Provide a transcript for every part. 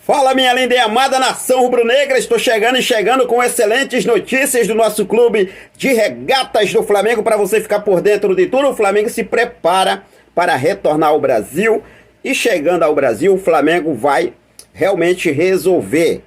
Fala, minha linda e amada nação rubro-negra, estou chegando com excelentes notícias do nosso clube de regatas do Flamengo para você ficar por dentro de tudo. O Flamengo se prepara para retornar ao Brasil e chegando ao Brasil o Flamengo vai realmente resolver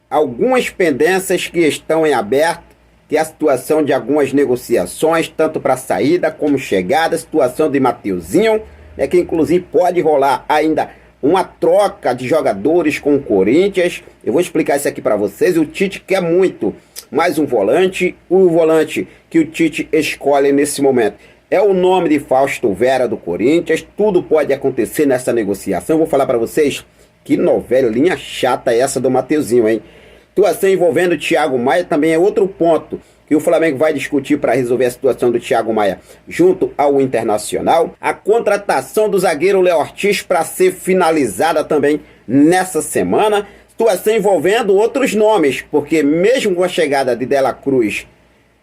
algumas pendências que estão em aberto, que é a situação de algumas negociações, tanto para saída como chegada, a situação de Mateuzinho, que inclusive pode rolar ainda uma troca de jogadores com o Corinthians. Eu vou explicar isso aqui para vocês. O Tite quer muito mais um volante. O volante que o Tite escolhe nesse momento é o nome de Fausto Vera do Corinthians. Tudo pode acontecer nessa negociação. Eu vou falar para vocês que novelinha chata é essa do Mateuzinho, hein? Situação envolvendo o Thiago Maia também é outro ponto que o Flamengo vai discutir para resolver a situação do Thiago Maia junto ao Internacional. A contratação do zagueiro Léo Ortiz para ser finalizada também nessa semana. Situação envolvendo outros nomes, porque mesmo com a chegada de Dela Cruz,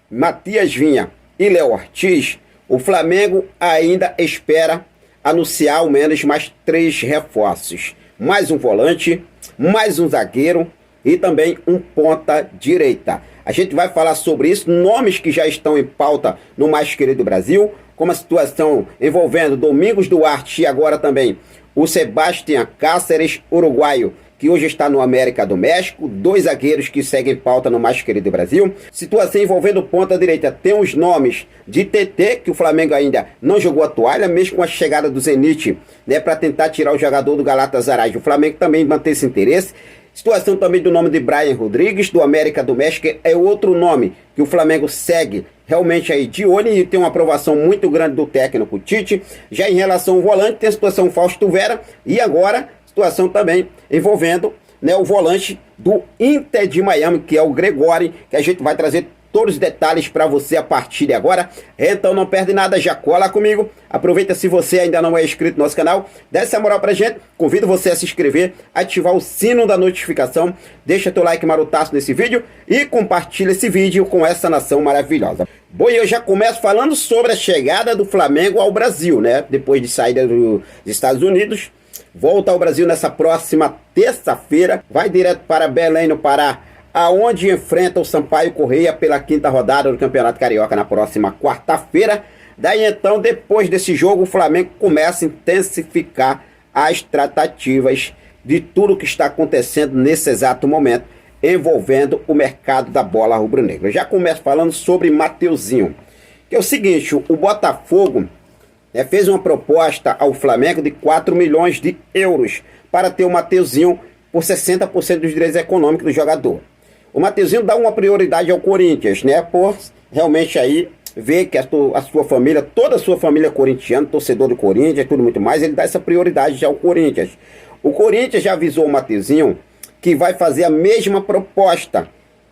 Matias Vinha e Léo Ortiz, o Flamengo ainda espera anunciar ao menos mais 3 reforços. Mais um volante, mais um zagueiro e também um ponta direita. A gente vai falar sobre isso, nomes que já estão em pauta no Mais Querido Brasil, como a situação envolvendo Domingos Duarte e agora também o Sebastián Cáceres, uruguaio, que hoje está no América do México, 2 zagueiros que seguem pauta no Mais Querido Brasil. Situação envolvendo ponta direita, tem os nomes de TT, que o Flamengo ainda não jogou a toalha, mesmo com a chegada do Zenit, para tentar tirar o jogador do Galatasaray. O Flamengo também mantém esse interesse. Situação também do nome de Brian Rodrigues, do América do México, é outro nome que o Flamengo segue realmente aí de olho e tem uma aprovação muito grande do técnico Tite. Já em relação ao volante, tem a situação Fausto Vera e agora situação também envolvendo o volante do Inter de Miami, que é o Gregório, que a gente vai trazer todos os detalhes para você a partir de agora. Então não perde nada, já cola comigo. Aproveita, se você ainda não é inscrito no nosso canal, dá essa moral pra gente. Convido você a se inscrever, ativar o sino da notificação, deixa teu like marotaço nesse vídeo e compartilha esse vídeo com essa nação maravilhosa. Bom, eu já começo falando sobre a chegada do Flamengo ao Brasil, depois de saída dos Estados Unidos. Volta ao Brasil nessa próxima terça-feira, vai direto para Belém, no Pará, aonde enfrenta o Sampaio Corrêa pela 5ª rodada do Campeonato Carioca na próxima quarta-feira. Daí então, depois desse jogo, o Flamengo começa a intensificar as tratativas de tudo que está acontecendo nesse exato momento, envolvendo o mercado da bola rubro-negra. Eu já começo falando sobre Mateuzinho, que é o seguinte: o Botafogo fez uma proposta ao Flamengo de 4 milhões de euros para ter o Mateuzinho por 60% dos direitos econômicos do jogador. O Mateuzinho dá uma prioridade ao Corinthians, por realmente aí ver que a sua família, toda a sua família é corintiana, torcedor do Corinthians e tudo muito mais, ele dá essa prioridade ao Corinthians. O Corinthians já avisou o Mateuzinho que vai fazer a mesma proposta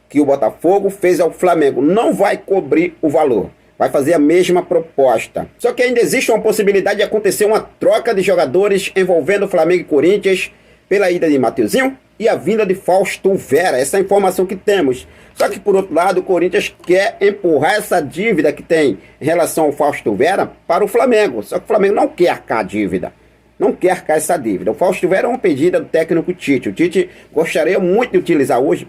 que o Botafogo fez ao Flamengo, não vai cobrir o valor, vai fazer a mesma proposta. Só que ainda existe uma possibilidade de acontecer uma troca de jogadores envolvendo Flamengo e Corinthians pela ida de Mateuzinho e a vinda de Fausto Vera, essa é a informação que temos. Só que por outro lado, o Corinthians quer empurrar essa dívida que tem em relação ao Fausto Vera para o Flamengo. Só que o Flamengo não quer arcar a dívida, não quer arcar essa dívida. O Fausto Vera é uma pedida do técnico Tite. O Tite gostaria muito de utilizar hoje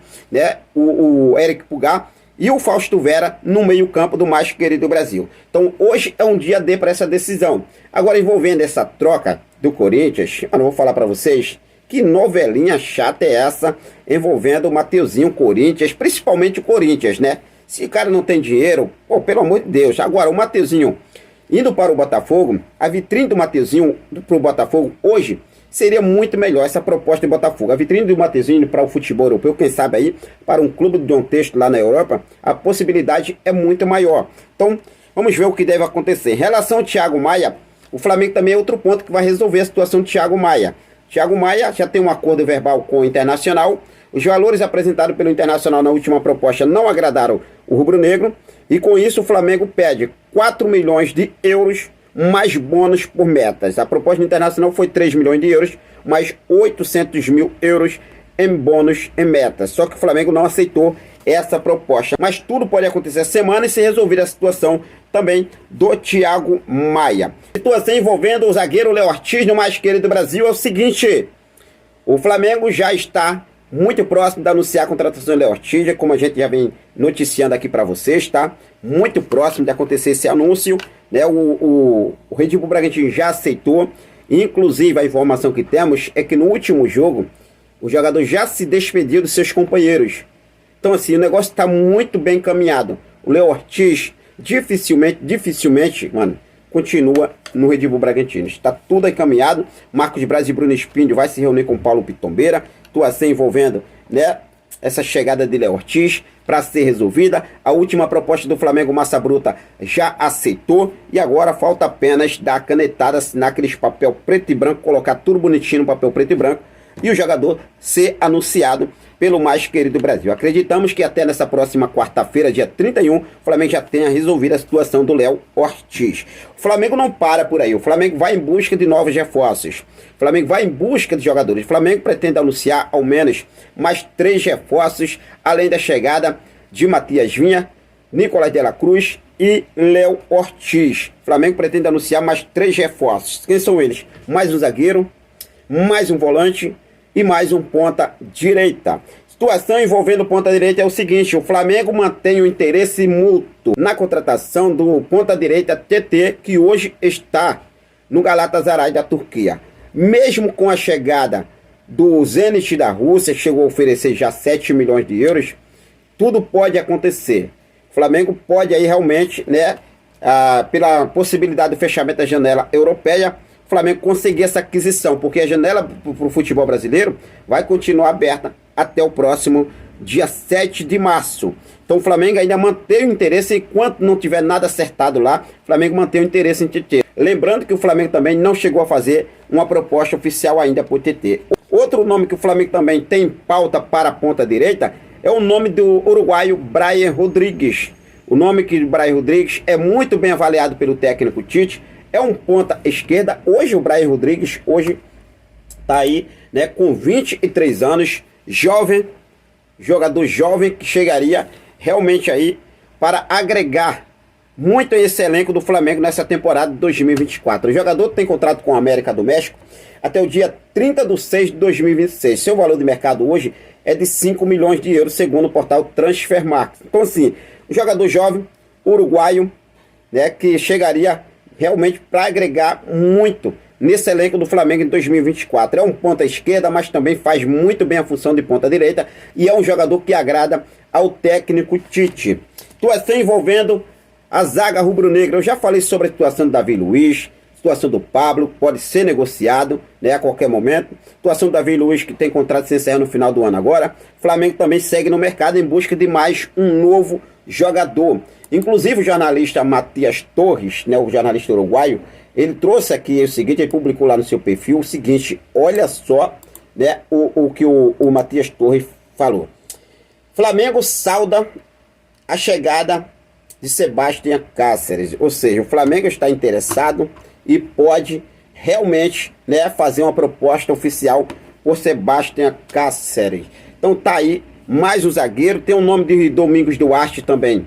o Eric Pulgar e o Fausto Vera no meio campo do Mais Querido Brasil. Então hoje é um dia D para essa decisão. Agora, envolvendo essa troca do Corinthians, eu não vou falar para vocês que novelinha chata é essa envolvendo o Mateuzinho, Corinthians, principalmente o Corinthians, Se o cara não tem dinheiro, pelo amor de Deus. Agora, o Mateuzinho indo para o Botafogo, a vitrine do Mateuzinho para o Botafogo hoje seria muito melhor essa proposta do Botafogo. A vitrine do Mateuzinho indo para o futebol europeu, quem sabe aí, para um clube de um texto lá na Europa, a possibilidade é muito maior. Então, vamos ver o que deve acontecer. Em relação ao Thiago Maia, o Flamengo também é outro ponto que vai resolver a situação do Thiago Maia. Thiago Maia já tem um acordo verbal com o Internacional. Os valores apresentados pelo Internacional na última proposta não agradaram o rubro-negro. E com isso o Flamengo pede 4 milhões de euros mais bônus por metas. A proposta do Internacional foi 3 milhões de euros, mais 800 mil euros em bônus em metas. Só que o Flamengo não aceitou essa proposta. Mas tudo pode acontecer essa semana e se resolver a situação também do Thiago Maia. Situação envolvendo o zagueiro Léo Ortiz no Mais Querido Brasil é o seguinte: O Flamengo já está muito próximo de anunciar a contratação do Léo Ortiz, como a gente já vem noticiando aqui para vocês, tá? Muito próximo de acontecer esse anúncio, né? O Red Bull Bragantino já aceitou. Inclusive, a informação que temos é que no último jogo, o jogador já se despediu dos seus companheiros. Então, assim, o negócio está muito bem encaminhado. O Léo Ortiz dificilmente, mano, continua no Red Bull Bragantino. Está tudo encaminhado. Marcos Braz e Bruno Espíndio vai se reunir com Paulo Pitombeira. Situação envolvendo, né, essa chegada de Léo Ortiz para ser resolvida. A última proposta do Flamengo, Massa Bruta, já aceitou. E agora falta apenas dar a canetada, assinar aqueles papel preto e branco, colocar tudo bonitinho no papel preto e branco e o jogador ser anunciado pelo mais querido Brasil. Acreditamos que até nessa próxima quarta-feira, dia 31, o Flamengo já tenha resolvido a situação do Léo Ortiz. O Flamengo não para por aí. O Flamengo vai em busca de novos reforços. O Flamengo vai em busca de jogadores. O Flamengo pretende anunciar ao menos mais 3 reforços, além da chegada de Matias Vinha, Nicolás de la Cruz e Léo Ortiz. O Flamengo pretende anunciar mais 3 reforços. Quem são eles? Mais um zagueiro, mais um volante e mais um ponta direita. Situação envolvendo ponta direita é o seguinte: o Flamengo mantém o interesse mútuo na contratação do ponta direita TT, que hoje está no Galatasaray da Turquia. Mesmo com a chegada do Zenit da Rússia, chegou a oferecer já 7 milhões de euros, tudo pode acontecer. O Flamengo pode aí realmente, né, pela possibilidade do fechamento da janela europeia, o Flamengo conseguir essa aquisição, porque a janela para o futebol brasileiro vai continuar aberta até o próximo dia 7 de março. Então o Flamengo ainda mantém o interesse, enquanto não tiver nada acertado lá, o Flamengo mantém o interesse em TT. Lembrando que o Flamengo também não chegou a fazer uma proposta oficial ainda para o TT. Outro nome que o Flamengo também tem em pauta para a ponta direita é o nome do uruguaio Brian Rodrigues. O nome que Brian Rodrigues é muito bem avaliado pelo técnico Tite. É um ponta esquerda. Hoje o Brian Rodrigues está aí, né, com 23 anos, jovem, jogador jovem que chegaria realmente aí para agregar muito a esse elenco do Flamengo nessa temporada de 2024. O jogador tem contrato com a América do México até o dia 30/6/2026. Seu valor de mercado hoje é de 5 milhões de euros, segundo o portal Transfermarkt. Então, assim, um jogador jovem, uruguaio, né, que chegaria realmente para agregar muito nesse elenco do Flamengo em 2024. É um ponta esquerda, mas também faz muito bem a função de ponta direita e é um jogador que agrada ao técnico Tite. Situação envolvendo a zaga rubro-negra. Eu já falei sobre a situação do Davi Luiz, situação do Pablo, pode ser negociado, né, a qualquer momento. Situação do Davi Luiz, que tem contrato se encerrar no final do ano agora. O Flamengo também segue no mercado em busca de mais um novo jogador. Inclusive o jornalista Matias Torres, né, o jornalista uruguaio, ele trouxe aqui o seguinte, ele publicou lá no seu perfil o seguinte: olha só, né, o que o Matias Torres falou. Flamengo sauda a chegada de Sebastião Cáceres, ou seja, o Flamengo está interessado e pode realmente, né, fazer uma proposta oficial por Sebastião Cáceres. Então tá aí mais um zagueiro. Tem o nome de Domingos Duarte também,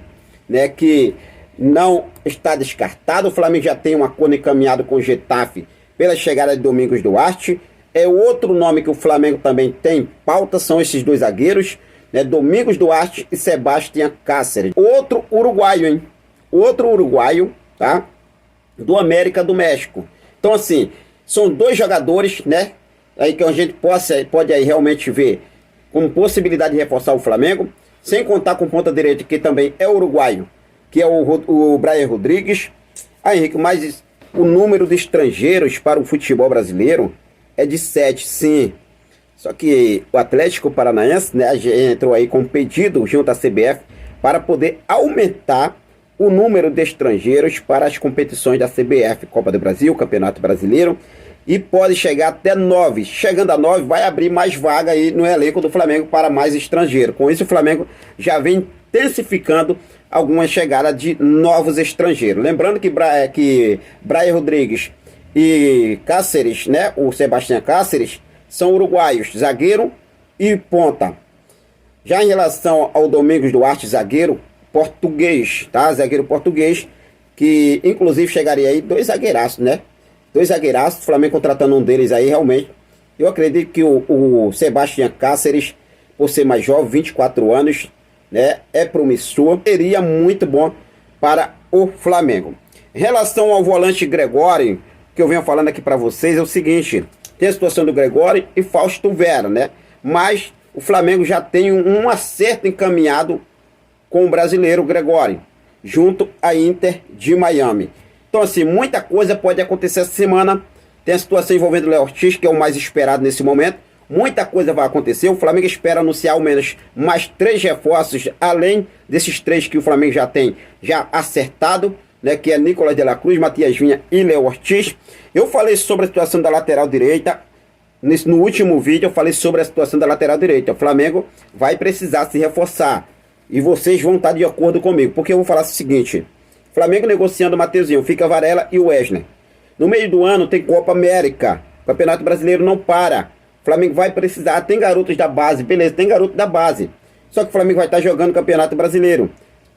né, que não está descartado. O Flamengo já tem um acordo encaminhado com o Getafe pela chegada de Domingos Duarte. É outro nome que o Flamengo também tem em pauta, são esses dois zagueiros, né, Domingos Duarte e Sebastião Cáceres. Outro uruguaio, hein? Outro uruguaio, tá? Do América do México. Então, assim, são dois jogadores, né, aí que a gente pode aí realmente ver como possibilidade de reforçar o Flamengo, sem contar com ponta direita, que também é uruguaio, que é o Brian Rodrigues. Aí, Henrique, mas o número de estrangeiros para o futebol brasileiro é de 7, sim. Só que o Atlético Paranaense, né, entrou aí com um pedido junto à CBF para poder aumentar o número de estrangeiros para as competições da CBF, Copa do Brasil, Campeonato Brasileiro, e pode chegar até 9. Chegando a 9, vai abrir mais vaga aí no elenco do Flamengo para mais estrangeiro. Com isso, o Flamengo já vem intensificando alguma chegada de novos estrangeiros. Lembrando que Brian Rodrigues e Cáceres, né, o Sebastião Cáceres, são uruguaios, zagueiro e ponta. Já em relação ao Domingos Duarte, zagueiro português, tá? Zagueiro português, que inclusive chegaria aí 2 zagueiraços, né? 2 zagueiraços, o Flamengo contratando um deles aí realmente Eu acredito que o Sebastião Cáceres, por ser mais jovem, 24 anos, né, é promissor, seria muito bom para o Flamengo. Em relação ao volante Gregório, que eu venho falando aqui para vocês, é o seguinte: tem a situação do Gregório e Fausto Vera, né? Mas o Flamengo já tem um acerto encaminhado com o brasileiro Gregório, junto à Inter de Miami. Então, assim, muita coisa pode acontecer essa semana. Tem a situação envolvendo o Léo Ortiz, que é o mais esperado nesse momento. Muita coisa vai acontecer. O Flamengo espera anunciar ao menos mais 3 reforços, além desses 3 que o Flamengo já tem acertado, né, que é Nicolas de la Cruz, Matias Vinha e Léo Ortiz. Eu falei sobre a situação da lateral direita. No último vídeo eu falei sobre a situação da lateral direita. O Flamengo vai precisar se reforçar. E vocês vão estar de acordo comigo. Porque eu vou falar o seguinte: Flamengo negociando o Mateuzinho, fica Varela e o Wesley. No meio do ano tem Copa América. O Campeonato Brasileiro não para. O Flamengo vai precisar. Tem garotos da base, beleza, tem garoto da base. Só que o Flamengo vai estar jogando o Campeonato Brasileiro.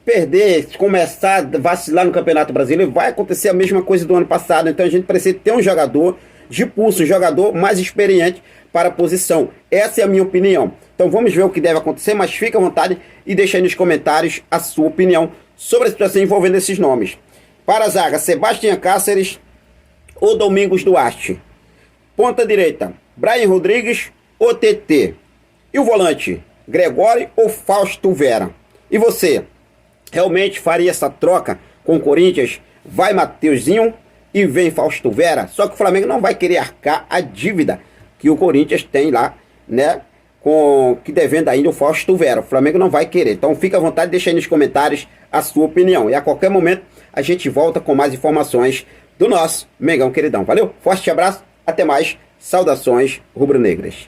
Perder, começar a vacilar no Campeonato Brasileiro, vai acontecer a mesma coisa do ano passado. Então a gente precisa ter um jogador de pulso, um jogador mais experiente para a posição. Essa é a minha opinião. Então vamos ver o que deve acontecer, mas fica à vontade e deixa aí nos comentários a sua opinião sobre a situação envolvendo esses nomes. Para a zaga, Sebastião Cáceres ou Domingos Duarte. Ponta direita, Brian Rodrigues ou TT. E o volante, Gregório ou Fausto Vera. E você, realmente faria essa troca com o Corinthians? Vai Mateuzinho e vem Fausto Vera? Só que o Flamengo não vai querer arcar a dívida que o Corinthians tem lá, né? Que devendo ainda o Fausto Vera. O Flamengo não vai querer. Então fica à vontade, deixa aí nos comentários a sua opinião. E a qualquer momento a gente volta com mais informações do nosso Mengão queridão. Valeu? Forte abraço, até mais. Saudações rubro-negras.